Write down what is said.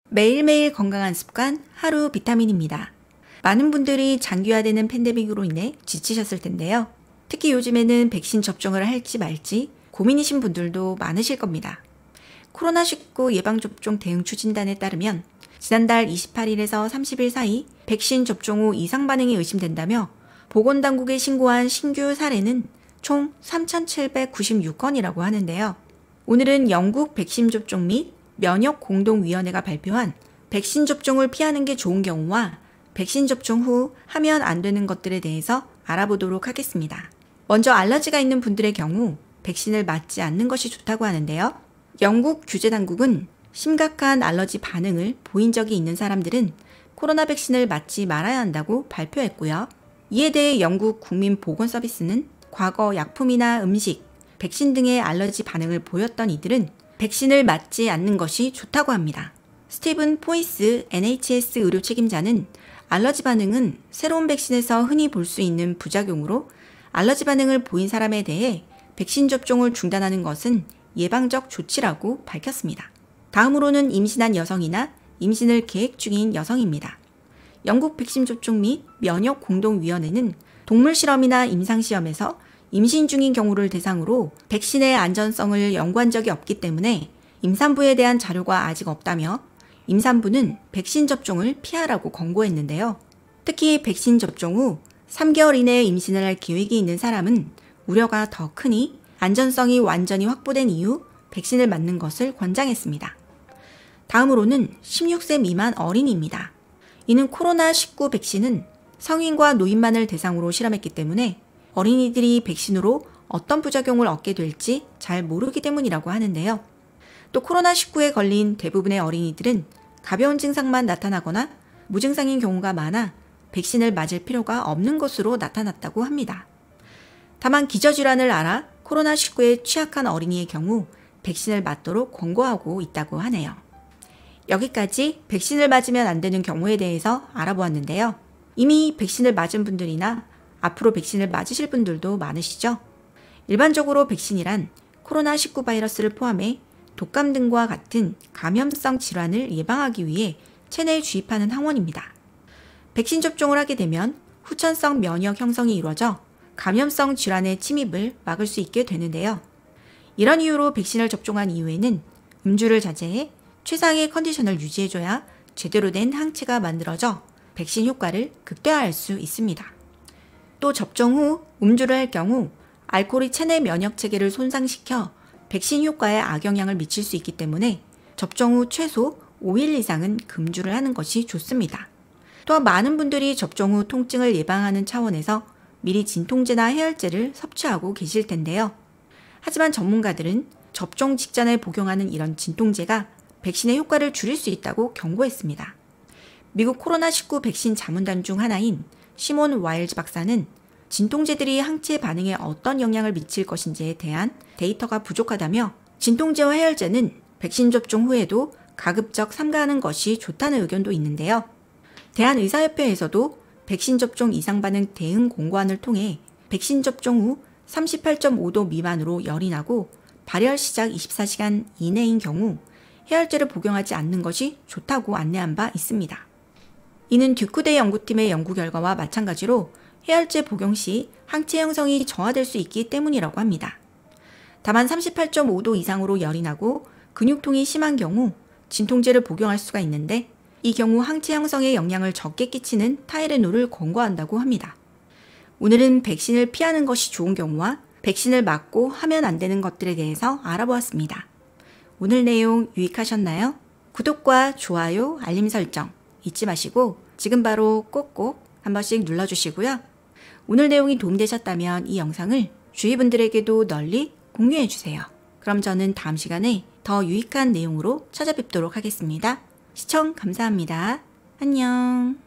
매일매일 건강한 습관 하루 비타민입니다. 많은 분들이 장기화되는 팬데믹으로 인해 지치셨을 텐데요. 특히 요즘에는 백신 접종을 할지 말지 고민이신 분들도 많으실 겁니다. 코로나19 예방접종 대응 추진단에 따르면 지난달 28일에서 30일 사이 백신 접종 후 이상 반응이 의심된다며 보건당국에 신고한 신규 사례는 총 3,796건이라고 하는데요. 오늘은 영국 백신 접종 및 면역공동위원회가 발표한 백신 접종을 피하는 게 좋은 경우와 백신 접종 후 하면 안 되는 것들에 대해서 알아보도록 하겠습니다. 먼저 알러지가 있는 분들의 경우 백신을 맞지 않는 것이 좋다고 하는데요. 영국 규제당국은 심각한 알러지 반응을 보인 적이 있는 사람들은 코로나 백신을 맞지 말아야 한다고 발표했고요. 이에 대해 영국 국민보건서비스는 과거 약품이나 음식, 백신 등의 알러지 반응을 보였던 이들은 백신을 맞지 않는 것이 좋다고 합니다. 스티븐 포이스 NHS 의료 책임자는 알러지 반응은 새로운 백신에서 흔히 볼 수 있는 부작용으로 알러지 반응을 보인 사람에 대해 백신 접종을 중단하는 것은 예방적 조치라고 밝혔습니다. 다음으로는 임신한 여성이나 임신을 계획 중인 여성입니다. 영국 백신 접종 및 면역공동위원회는 동물 실험이나 임상시험에서 임신 중인 경우를 대상으로 백신의 안전성을 연구한 적이 없기 때문에 임산부에 대한 자료가 아직 없다며 임산부는 백신 접종을 피하라고 권고했는데요. 특히 백신 접종 후 3개월 이내에 임신을 할 계획이 있는 사람은 우려가 더 크니 안전성이 완전히 확보된 이후 백신을 맞는 것을 권장했습니다. 다음으로는 16세 미만 어린이입니다. 이는 코로나19 백신은 성인과 노인만을 대상으로 실험했기 때문에 어린이들이 백신으로 어떤 부작용을 얻게 될지 잘 모르기 때문이라고 하는데요. 또 코로나19에 걸린 대부분의 어린이들은 가벼운 증상만 나타나거나 무증상인 경우가 많아 백신을 맞을 필요가 없는 것으로 나타났다고 합니다. 다만 기저질환을 알아 코로나19에 취약한 어린이의 경우 백신을 맞도록 권고하고 있다고 하네요. 여기까지 백신을 맞으면 안 되는 경우에 대해서 알아보았는데요. 이미 백신을 맞은 분들이나 앞으로 백신을 맞으실 분들도 많으시죠? 일반적으로 백신이란 코로나19 바이러스를 포함해 독감 등과 같은 감염성 질환을 예방하기 위해 체내에 주입하는 항원입니다. 백신 접종을 하게 되면 후천성 면역 형성이 이루어져 감염성 질환의 침입을 막을 수 있게 되는데요. 이런 이유로 백신을 접종한 이후에는 음주를 자제해 최상의 컨디션을 유지해줘야 제대로 된 항체가 만들어져 백신 효과를 극대화할 수 있습니다. 또 접종 후 음주를 할 경우 알코올이 체내 면역 체계를 손상시켜 백신 효과에 악영향을 미칠 수 있기 때문에 접종 후 최소 5일 이상은 금주를 하는 것이 좋습니다. 또한 많은 분들이 접종 후 통증을 예방하는 차원에서 미리 진통제나 해열제를 섭취하고 계실 텐데요. 하지만 전문가들은 접종 직전에 복용하는 이런 진통제가 백신의 효과를 줄일 수 있다고 경고했습니다. 미국 코로나19 백신 자문단 중 하나인 시몬 와일즈 박사는 진통제들이 항체 반응에 어떤 영향을 미칠 것인지에 대한 데이터가 부족하다며 진통제와 해열제는 백신 접종 후에도 가급적 삼가하는 것이 좋다는 의견도 있는데요. 대한의사협회에서도 백신 접종 이상 반응 대응 공고안을 통해 백신 접종 후 38.5도 미만으로 열이 나고 발열 시작 24시간 이내인 경우 해열제를 복용하지 않는 것이 좋다고 안내한 바 있습니다. 이는 듀크대 연구팀의 연구 결과와 마찬가지로 해열제 복용 시 항체 형성이 저하될 수 있기 때문이라고 합니다. 다만 38.5도 이상으로 열이 나고 근육통이 심한 경우 진통제를 복용할 수가 있는데 이 경우 항체 형성에 영향을 적게 끼치는 타이레놀을 권고한다고 합니다. 오늘은 백신을 피하는 것이 좋은 경우와 백신을 맞고 하면 안 되는 것들에 대해서 알아보았습니다. 오늘 내용 유익하셨나요? 구독과 좋아요, 알림 설정 잊지 마시고 지금 바로 꼭꼭 한 번씩 눌러주시고요. 오늘 내용이 도움되셨다면 이 영상을 주위 분들에게도 널리 공유해주세요. 그럼 저는 다음 시간에 더 유익한 내용으로 찾아뵙도록 하겠습니다. 시청 감사합니다. 안녕.